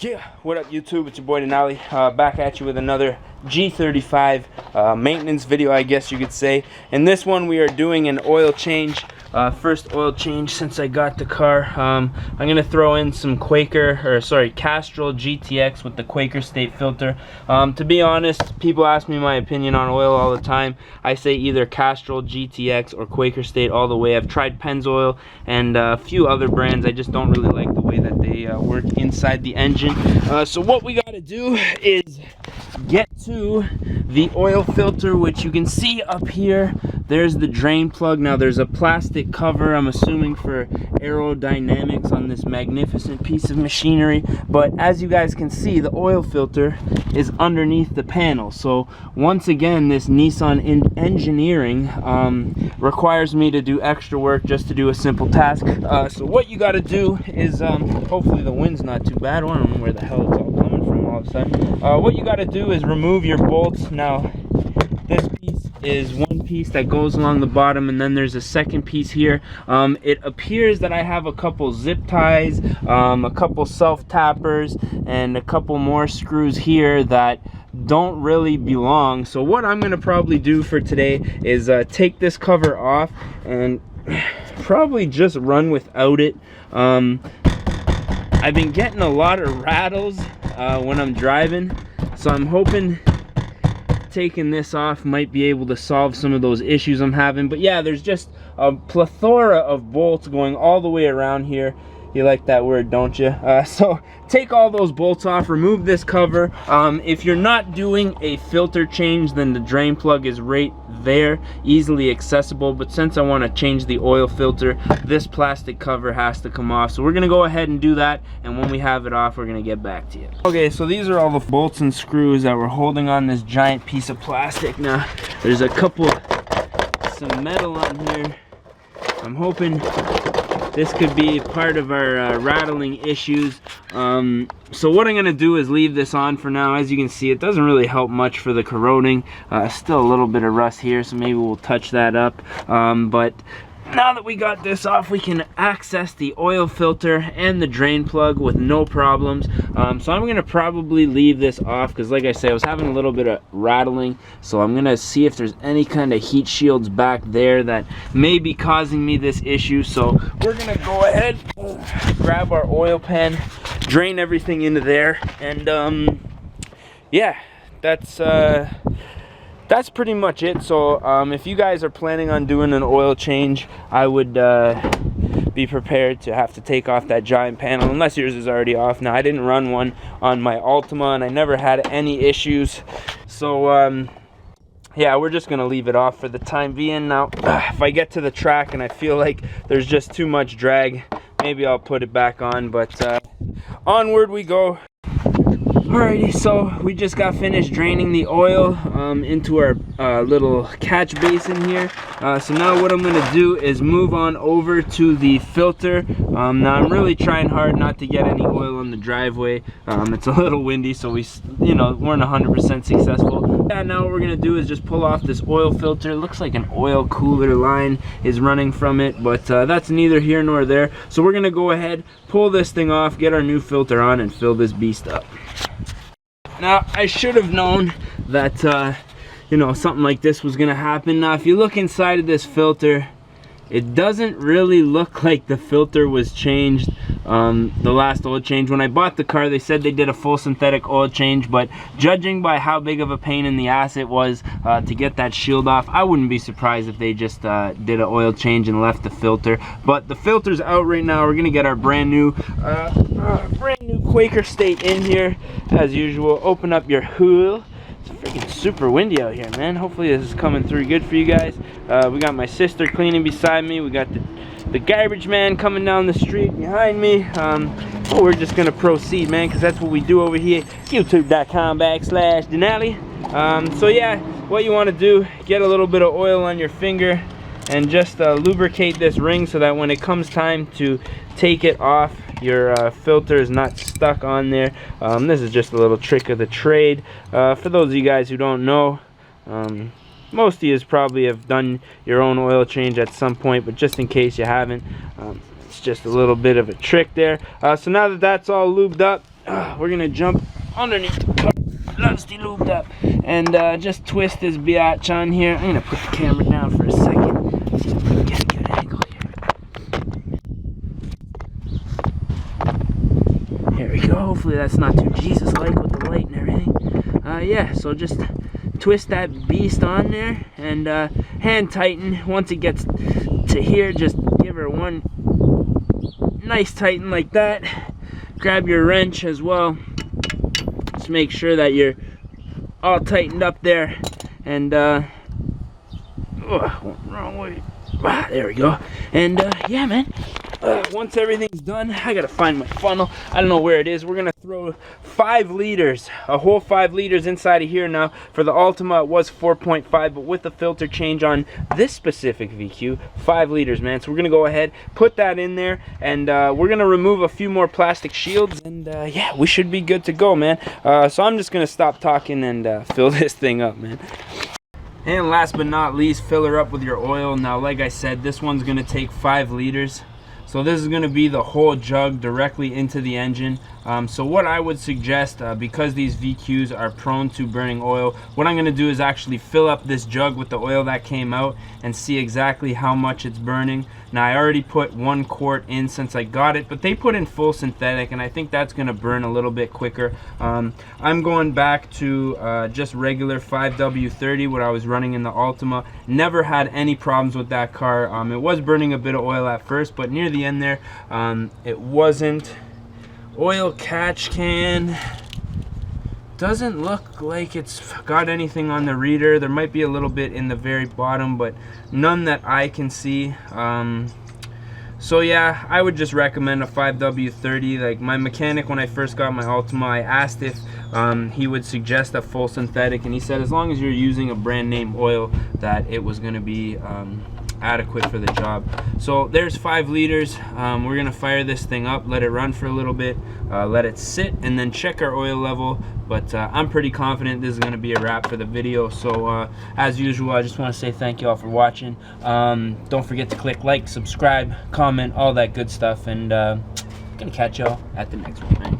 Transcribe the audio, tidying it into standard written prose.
Yeah, what up YouTube? It's your boy Denali, back at you with another G35 maintenance video, I guess you could say. In this one we are doing an oil change, first oil change since I got the car. I'm gonna throw in some Castrol GTX with the Quaker State filter. To be honest, people ask me my opinion on oil all the time. I say either Castrol GTX or Quaker State all the way. I've tried Pennzoil and a few other brands. I just don't really like the way that they work inside the engine. So what we gotta do is get to the oil filter, which you can see up here. There's the drain plug. Now there's a plastic cover, I'm assuming for aerodynamics on this magnificent piece of machinery, but as you guys can see, the oil filter is underneath the panel. So once again, this Nissan engineering requires me to do extra work just to do a simple task. So what you got to do is, hopefully the wind's not too bad. I don't know where the hell it's all coming from all of a sudden. What you got to do is remove your bolts. Now this piece is one piece that goes along the bottom, and then there's a second piece here. It appears that I have a couple zip ties, a couple self tappers, and a couple more screws here that don't really belong. So what I'm gonna probably do for today is take this cover off and probably just run without it. I've been getting a lot of rattles when I'm driving, so I'm hoping taking this off might be able to solve some of those issues I'm having. But yeah, there's just a plethora of bolts going all the way around here. You like that word, don't you? So take all those bolts off, remove this cover. If you're not doing a filter change, then the drain plug is right there, easily accessible. But since I want to change the oil filter, this plastic cover has to come off. So we're gonna go ahead and do that, and when we have it off, we're gonna get back to you. Okay, so these are all the bolts and screws that we're holding on this giant piece of plastic. Now there's a couple, some metal on here. I'm hoping this could be part of our rattling issues. So what I'm gonna do is leave this on for now. As you can see, it doesn't really help much for the corroding. Still a little bit of rust here, so maybe we'll touch that up. But now that we got this off, we can access the oil filter and the drain plug with no problems. So I'm gonna probably leave this off because, like I said, I was having a little bit of rattling. So I'm gonna see if there's any kind of heat shields back there that may be causing me this issue. So we're gonna go ahead, grab our oil pan, drain everything into there, and yeah, that's pretty much it. So if you guys are planning on doing an oil change, I would be prepared to have to take off that giant panel, unless yours is already off. Now I didn't run one on my Altima and I never had any issues, so yeah, we're just gonna leave it off for the time being. Now if I get to the track and I feel like there's just too much drag, maybe I'll put it back on, but onward we go. Alrighty, so we just got finished draining the oil into our little catch basin here. So now what I'm gonna do is move on over to the filter. Now I'm really trying hard not to get any oil on the driveway. It's a little windy, so weren't 100% successful. Yeah, now what we're gonna do is just pull off this oil filter. It looks like an oil cooler line is running from it, but that's neither here nor there. So we're gonna go ahead, pull this thing off, get our new filter on, and fill this beast up. Now, I should have known that, something like this was gonna happen. Now, if you look inside of this filter, it doesn't really look like the filter was changed the last oil change. When I bought the car, they said they did a full synthetic oil change, but judging by how big of a pain in the ass it was to get that shield off, I wouldn't be surprised if they just did an oil change and left the filter. But the filter's out right now. We're gonna get our brand new Quaker State in here as usual. Open up your hood. It's freaking super windy out here, man. Hopefully this is coming through good for you guys. We got my sister cleaning beside me. We got the garbage man coming down the street behind me. But we're just gonna proceed, man, because that's what we do over here. YouTube.com/Denali. So yeah, what you want to do, get a little bit of oil on your finger and just lubricate this ring so that when it comes time to take it off, your filter is not stuck on there. This is just a little trick of the trade. For those of you guys who don't know, most of you probably have done your own oil change at some point, but just in case you haven't, it's just a little bit of a trick there. So now that that's all lubed up, we're gonna jump underneath the car, rusty lubed up, and just twist this biatch on here. I'm gonna put the camera down for a second. See if we can get a good angle here. Here we go. Hopefully that's not too Jesus-like with the light and everything. Yeah, so just twist that beast on there and hand tighten. Once it gets to here, just give her one nice tighten like that. Grab your wrench as well. Just make sure that you're all tightened up there. And wrong way. There we go. And yeah, man. Once everything's done, I gotta find my funnel. I don't know where it is. We're gonna throw 5 liters, a whole 5 liters inside of here now. For the Ultima, it was 4.5, but with the filter change on this specific VQ, 5 liters, man. So we're gonna go ahead, put that in there, and we're gonna remove a few more plastic shields, and yeah, we should be good to go, man. So I'm just gonna stop talking and fill this thing up, man. And last but not least, fill her up with your oil. Now, like I said, this one's gonna take 5 liters. So this is going to be the whole jug directly into the engine. So what I would suggest, because these VQs are prone to burning oil, what I'm going to do is actually fill up this jug with the oil that came out and see exactly how much it's burning. Now I already put 1 quart in since I got it, but they put in full synthetic, and I think that's going to burn a little bit quicker. I'm going back to just regular 5W30, what I was running in the Ultima. Never had any problems with that car. It was burning a bit of oil at first, but near the end there, it wasn't. Oil catch can doesn't look like it's got anything on the reader. There might be a little bit in the very bottom, but none that I can see. So yeah, I would just recommend a 5W30. Like my mechanic, when I first got my Ultima, I asked if he would suggest a full synthetic, and he said as long as you're using a brand name oil, that it was going to be adequate for the job. So there's 5 liters. We're gonna fire this thing up, let it run for a little bit, let it sit, and then check our oil level. But I'm pretty confident this is gonna be a wrap for the video. So as usual, I just want to say thank you all for watching. Don't forget to click like, subscribe, comment, all that good stuff, and gonna catch y'all at the next one, man.